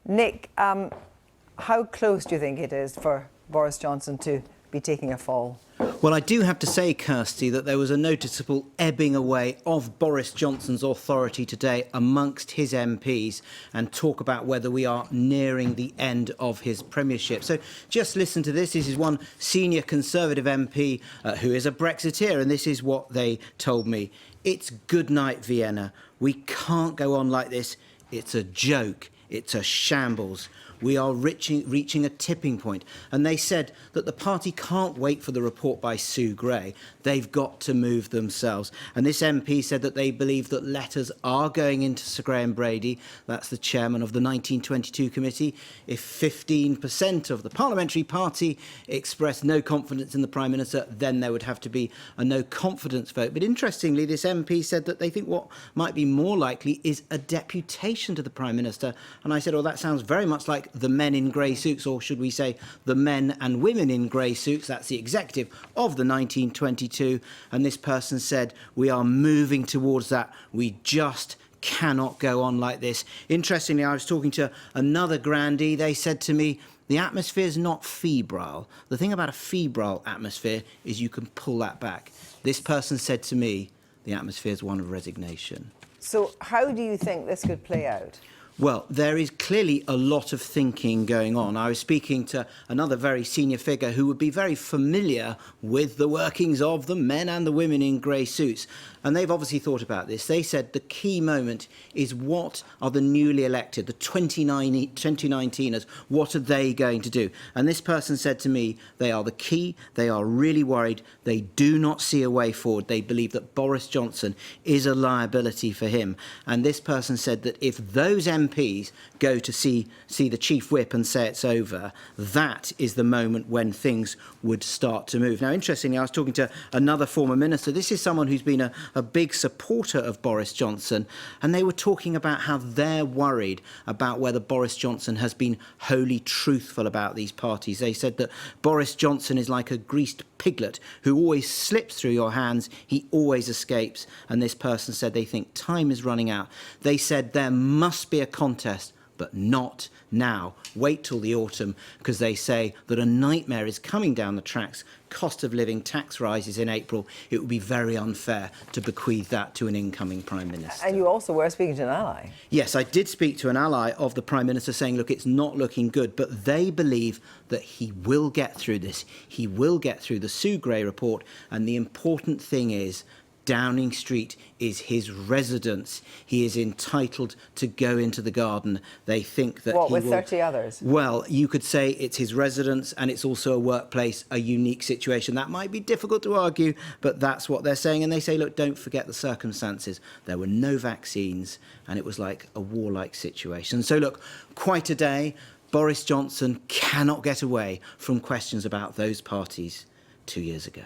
Nick, how close do you think it is for Boris Johnson to be taking a fall? Well, I do have to say, Kirsty, that there was a noticeable ebbing away of Boris Johnson's authority today amongst his MPs, and talk about whether we are nearing the end of his premiership. So just listen to this. This is one senior Conservative MP who is a Brexiteer, and this is what they told me. It's good night, Vienna. We can't go on like this. It's a joke. It's a shambles. We are reaching a tipping point. And they said that the party can't wait for the report by Sue Gray. They've got to move themselves. And this MP said that they believe that letters are going into Sir Graham Brady, that's the chairman of the 1922 committee. If 15% of the parliamentary party express no confidence in the Prime Minister, then there would have to be a no confidence vote. But interestingly, this MP said that they think what might be more likely is a deputation to the Prime Minister. And I said, well, that sounds very much like the men in grey suits, or should we say the men and women in grey suits. That's the executive of the 1922. And this person said, we are moving towards that. We just cannot go on like this. Interestingly, I was talking to another grandee. They said to me, the atmosphere is not febrile. The thing about a febrile atmosphere is you can pull that back. This person said to me, the atmosphere is one of resignation. So how do you think this could play out? Well, there is clearly a lot of thinking going on. I was speaking to another very senior figure who would be very familiar with the workings of the men and the women in grey suits. And they've obviously thought about this. They said the key moment is, what are the newly elected, the 2019ers, what are they going to do? And this person said to me, they are the key, they are really worried, they do not see a way forward. They believe that Boris Johnson is a liability for him. And this person said that if those MPs go to see the chief whip and say it's over, that is the moment when things would start to move. Now, interestingly, I was talking to another former minister. This is someone who's been a big supporter of Boris Johnson, and they were talking about how they're worried about whether Boris Johnson has been wholly truthful about these parties. They said that Boris Johnson is like a greased piglet who always slips through your hands, he always escapes. And this person said they think time is running out. They said there must be a contest, but not now. Wait till the autumn, because they say that a nightmare is coming down the tracks. Cost of living, tax rises in April. It would be very unfair to bequeath that to an incoming Prime Minister. And you also were speaking to an ally. Yes, I did speak to an ally of the Prime Minister saying, look, it's not looking good, but they believe that he will get through this. He will get through the Sue Gray report, and the important thing is Downing Street is his residence. He is entitled to go into the garden. They think that What, with 30 others? Well, you could say it's his residence and it's also a workplace, a unique situation. That might be difficult to argue, but that's what they're saying. And they say, look, don't forget the circumstances. There were no vaccines and it was like a warlike situation. So look, quite a day. Boris Johnson cannot get away from questions about those parties 2 years ago.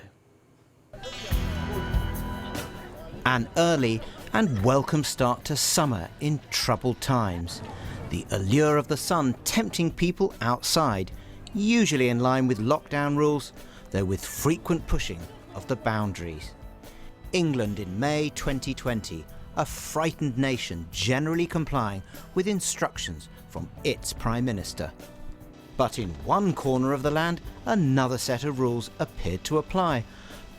An early and welcome start to summer in troubled times. The allure of the sun tempting people outside, usually in line with lockdown rules, though with frequent pushing of the boundaries. England in May 2020, a frightened nation generally complying with instructions from its Prime Minister. But in one corner of the land, another set of rules appeared to apply.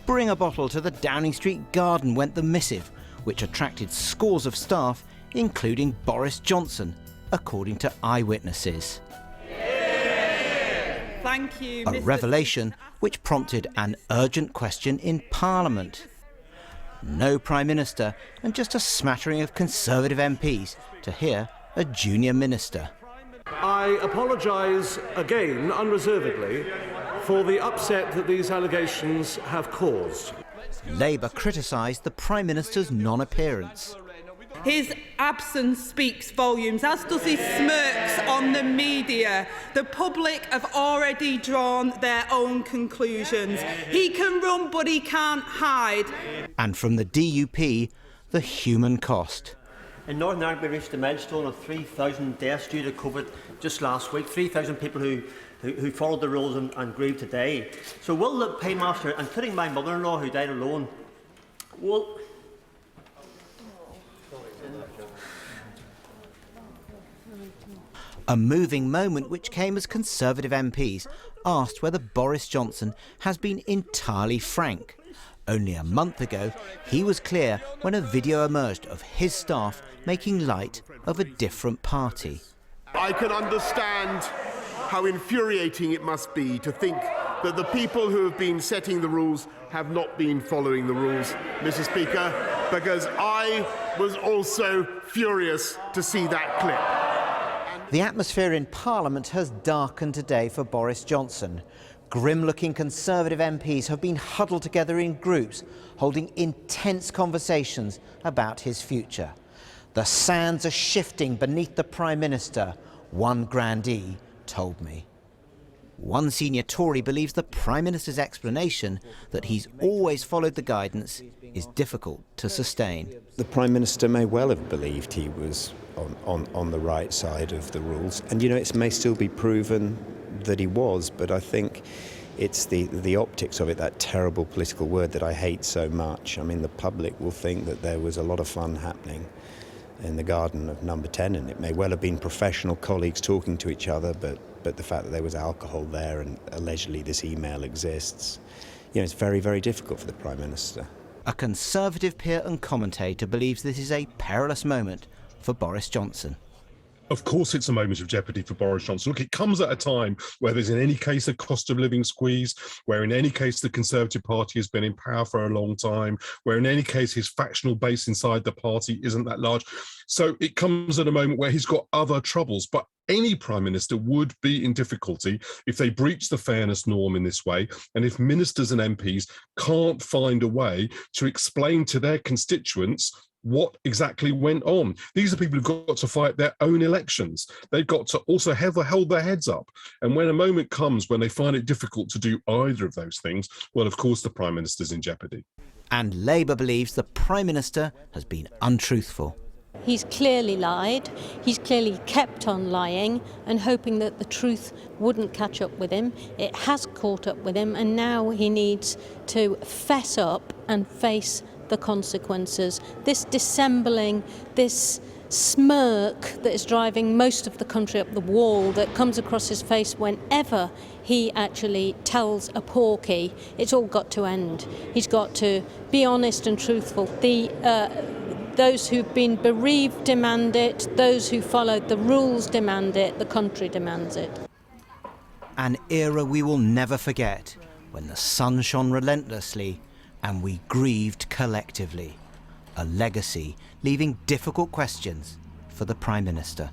Bring a bottle to the Downing Street garden went the missive, which attracted scores of staff, including Boris Johnson, according to eyewitnesses. Thank you, A revelation which prompted an urgent question in Parliament. No Prime Minister and just a smattering of Conservative MPs to hear a junior minister. I apologise again, unreservedly, for the upset that these allegations have caused. Labour criticised the Prime Minister's non-appearance. His absence speaks volumes, as does his smirks on the media. The public have already drawn their own conclusions. He can run, but he can't hide. And from the DUP, the human cost. In Northern Ireland, we reached a milestone of 3,000 deaths due to COVID just last week. 3,000 people who followed the rules and grieved today. So will the paymaster, including my mother-in-law who died alone, will... A moving moment which came as Conservative MPs asked whether Boris Johnson has been entirely frank. Only a month ago, he was clear when a video emerged of his staff making light of a different party. I can understand how infuriating it must be to think that the people who have been setting the rules have not been following the rules, Mr. Speaker, because I was also furious to see that clip. The atmosphere in Parliament has darkened today for Boris Johnson. Grim-looking Conservative MPs have been huddled together in groups, holding intense conversations about his future. The sands are shifting beneath the Prime Minister, one grandee told me. One senior Tory believes the Prime Minister's explanation that he's always followed the guidance is difficult to sustain. The Prime Minister may well have believed he was on the right side of the rules, and you know, it may still be proven that he was, but I think it's the optics of it, that terrible political word that I hate so much. I mean, the public will think that there was a lot of fun happening in the garden of Number 10, and it may well have been professional colleagues talking to each other, but the fact that there was alcohol there and allegedly this email exists, you know, it's very, very difficult for the Prime Minister. A Conservative peer and commentator believes this is a perilous moment for Boris Johnson. Of course it's a moment of jeopardy for Boris Johnson. Look, it comes at a time where there's in any case a cost of living squeeze, where in any case the Conservative Party has been in power for a long time, where in any case his factional base inside the party isn't that large. So it comes at a moment where he's got other troubles. But any Prime Minister would be in difficulty if they breach the fairness norm in this way, and if ministers and MPs can't find a way to explain to their constituents what exactly went on. These are people who've got to fight their own elections. They've got to also hold their heads up. And when a moment comes when they find it difficult to do either of those things, well, of course, the Prime Minister's in jeopardy. And Labour believes the Prime Minister has been untruthful. He's clearly lied, he's clearly kept on lying and hoping that the truth wouldn't catch up with him. It has caught up with him, and now he needs to fess up and face the consequences. This dissembling, this smirk that is driving most of the country up the wall that comes across his face whenever he actually tells a porky, it's all got to end. He's got to be honest and truthful. Those who've been bereaved demand it, those who followed the rules demand it, the country demands it. An era we will never forget, when the sun shone relentlessly and we grieved collectively. A legacy leaving difficult questions for the Prime Minister.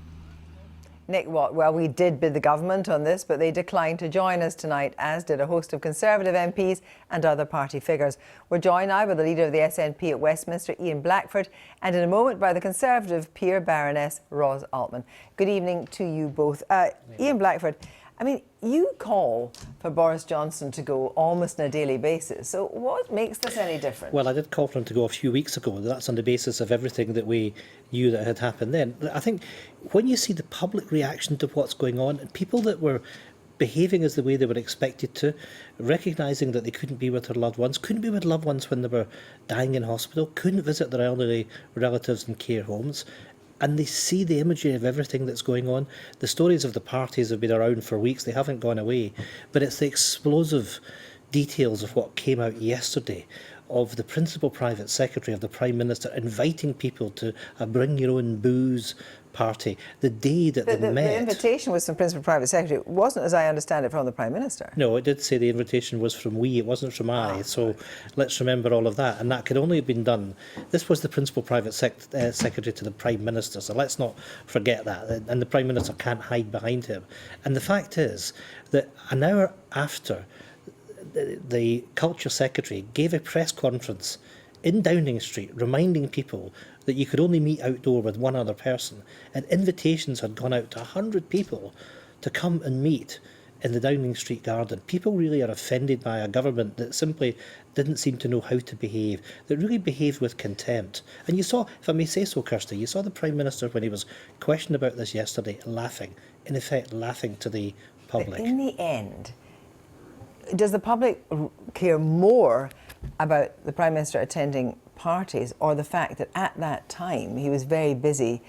Nick Watt, well, we did bid the government on this, but they declined to join us tonight, as did a host of Conservative MPs and other party figures. We're joined now by the leader of the SNP at Westminster, Ian Blackford, and in a moment by the Conservative peer Baroness Ros Altman. Good evening to you both. Ian Blackford, I mean, you call for Boris Johnson to go almost on a daily basis. So what makes this any different? Well, I did call for him to go a few weeks ago. That's on the basis of everything that we knew that had happened then. I think when you see the public reaction to what's going on, and people that were behaving as the way they were expected to, recognising that they couldn't be with their loved ones, couldn't be with loved ones when they were dying in hospital, couldn't visit their elderly relatives in care homes, and they see the imagery of everything that's going on. The stories of the parties have been around for weeks, they haven't gone away, but it's the explosive details of what came out yesterday of the Principal Private Secretary of the Prime Minister inviting people to a bring your own booze party the day that they met. The invitation was from Principal Private Secretary. It wasn't, as I understand it, from the Prime Minister. No, it did say the invitation was from we, it wasn't from I. So let's remember all of that. And that could only have been done. This was the Principal Private Secretary to the Prime Minister, so let's not forget that. And the Prime Minister can't hide behind him. And the fact is that an hour after the Culture Secretary gave a press conference in Downing Street reminding people that you could only meet outdoor with one other person, and invitations had gone out to 100 people to come and meet in the Downing Street garden. People really are offended by a government that simply didn't seem to know how to behave, that really behaved with contempt. And you saw, if I may say so, Kirsty, you saw the Prime Minister when he was questioned about this yesterday laughing, in effect laughing to the public. In the end, does the public care more about the Prime Minister attending parties, or the fact that at that time he was very busy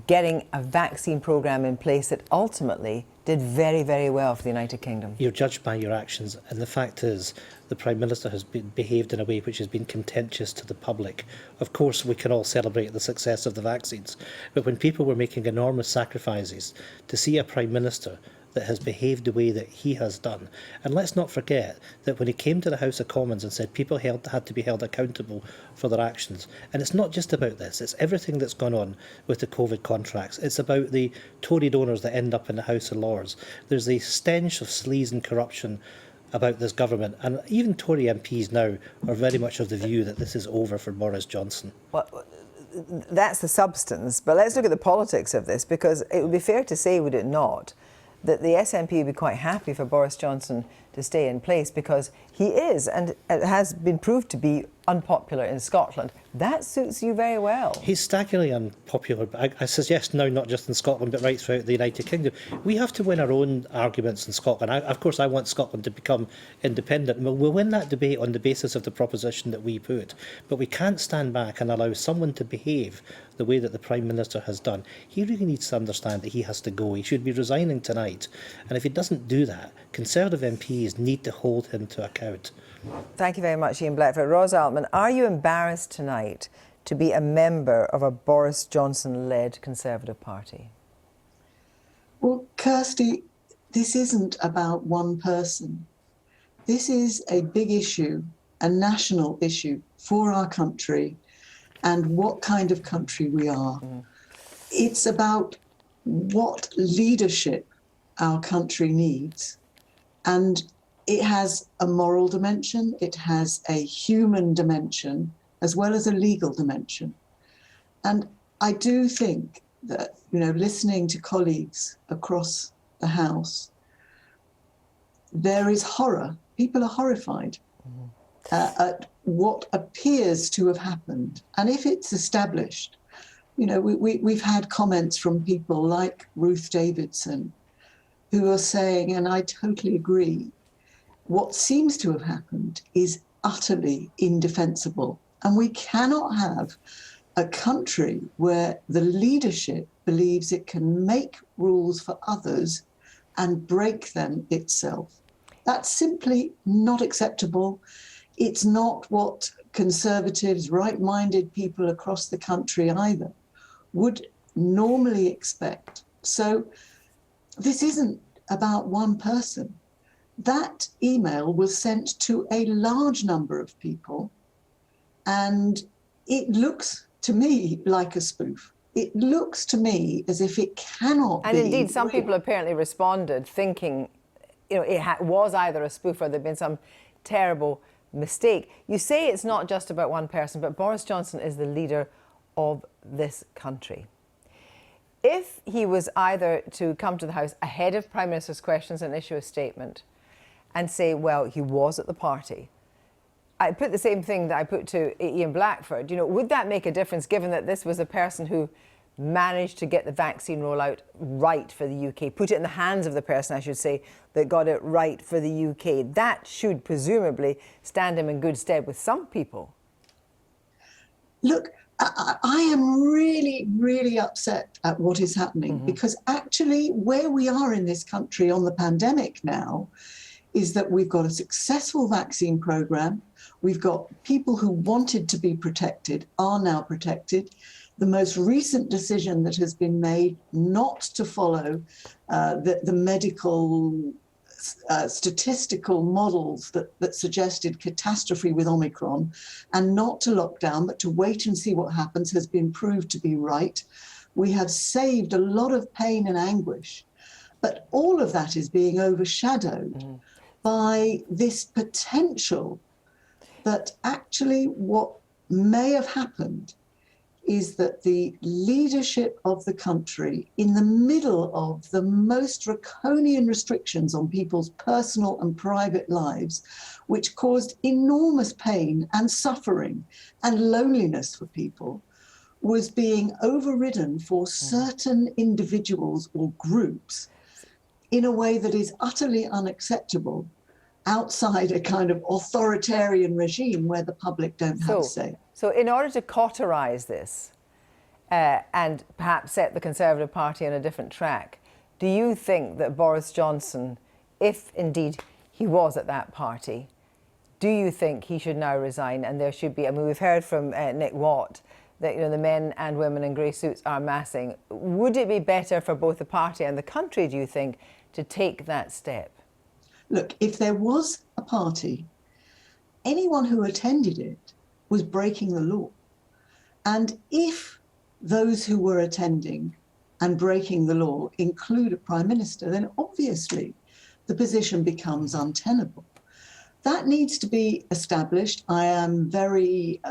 getting a vaccine programme in place that ultimately did very, very well for the United Kingdom. You're judged by your actions, and the fact is the Prime Minister has behaved in a way which has been contentious to the public. Of course, we can all celebrate the success of the vaccines, but when people were making enormous sacrifices, to see a Prime Minister that has behaved the way that he has done. And let's not forget that when he came to the House of Commons and said people had to be held accountable for their actions, and it's not just about this, it's everything that's gone on with the COVID contracts. It's about the Tory donors that end up in the House of Lords. There's the stench of sleaze and corruption about this government, and even Tory MPs now are very much of the view that this is over for Boris Johnson. Well, that's the substance, but let's look at the politics of this, because it would be fair to say, would it not, that the SNP would be quite happy for Boris Johnson to stay in place, because he is, and it has been proved to be, unpopular in Scotland. That suits you very well. He's staggeringly unpopular, but I suggest now not just in Scotland but right throughout the United Kingdom. We have to win our own arguments in Scotland. Of course, I want Scotland to become independent. We'll win that debate on the basis of the proposition that we put, but we can't stand back and allow someone to behave the way that the Prime Minister has done. He really needs to understand that he has to go. He should be resigning tonight, and if he doesn't do that, Conservative MPs need to hold him to account. Thank you very much, Ian Blackford. Roz Altman, are you embarrassed tonight to be a member of a Boris Johnson-led Conservative Party? Well, Kirsty, this isn't about one person. This is a big issue, a national issue for our country and what kind of country we are. It's about what leadership our country needs. And it has a moral dimension, it has a human dimension, as well as a legal dimension. And I do think that, listening to colleagues across the House, there is horror. People are horrified at what appears to have happened. And if it's established, we've had comments from people like Ruth Davidson, who are saying, and I totally agree, what seems to have happened is utterly indefensible. And we cannot have a country where the leadership believes it can make rules for others and break them itself. That's simply not acceptable. It's not what Conservatives, right-minded people across the country either would normally expect. So this isn't about one person. That email was sent to a large number of people, and it looks to me like a spoof. It looks to me as if it cannot be. And indeed, some people apparently responded thinking, it was either a spoof or there'd been some terrible mistake. You say it's not just about one person, but Boris Johnson is the leader of this country. If he was either to come to the House ahead of Prime Minister's questions and issue a statement and say, well, he was at the party, I put the same thing that I put to Ian Blackford. Would that make a difference, given that this was a person who managed to get the vaccine rollout right for the UK, put it in the hands of the person, I should say, that got it right for the UK? That should presumably stand him in good stead with some people. Look, I am really, really upset at what is happening, because actually where we are in this country on the pandemic now is that we've got a successful vaccine program. We've got people who wanted to be protected are now protected. The most recent decision that has been made not to follow the medical statistical models that suggested catastrophe with Omicron, and not to lock down, but to wait and see what happens, has been proved to be right. We have saved a lot of pain and anguish, but all of that is being overshadowed by this potential that actually what may have happened is that the leadership of the country, in the middle of the most draconian restrictions on people's personal and private lives, which caused enormous pain and suffering and loneliness for people, was being overridden for certain individuals or groups in a way that is utterly unacceptable outside a kind of authoritarian regime where the public don't have a say. So in order to cauterize this, and perhaps set the Conservative Party on a different track. Do you think that Boris Johnson, if indeed he was at that party, do you think he should now resign and there should be, I mean, we've heard from Nick Watt that, you know, the men and women in grey suits are massing. Would it be better for both the party and the country, do you think, to take that step? Look, if there was a party, anyone who attended it was breaking the law. And if those who were attending and breaking the law include a Prime Minister, then obviously the position becomes untenable. That needs to be established. I am very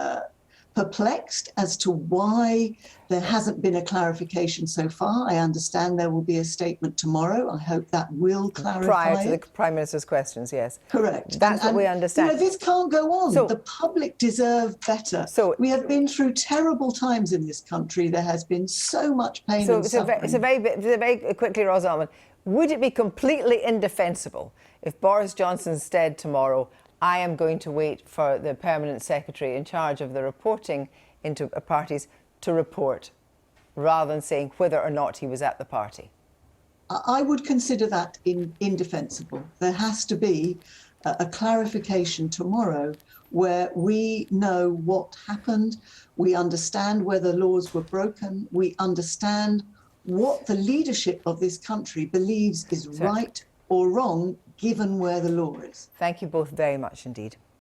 perplexed as to why there hasn't been a clarification so far. I understand there will be a statement tomorrow. I hope that will clarify Prior to the Prime Minister's questions, yes. Correct. That's what we understand. You know, this can't go on. So, the public deserve better. So we have been through terrible times in this country. There has been so much pain and suffering. So very quickly, Rosalman, would it be completely indefensible if Boris Johnson said tomorrow, I am going to wait for the permanent secretary in charge of the reporting into parties to report, rather than saying whether or not he was at the party? I would consider that indefensible. There has to be a clarification tomorrow where we know what happened, we understand whether laws were broken, we understand what the leadership of this country believes is right or wrong, given where the law is. Thank you both very much indeed.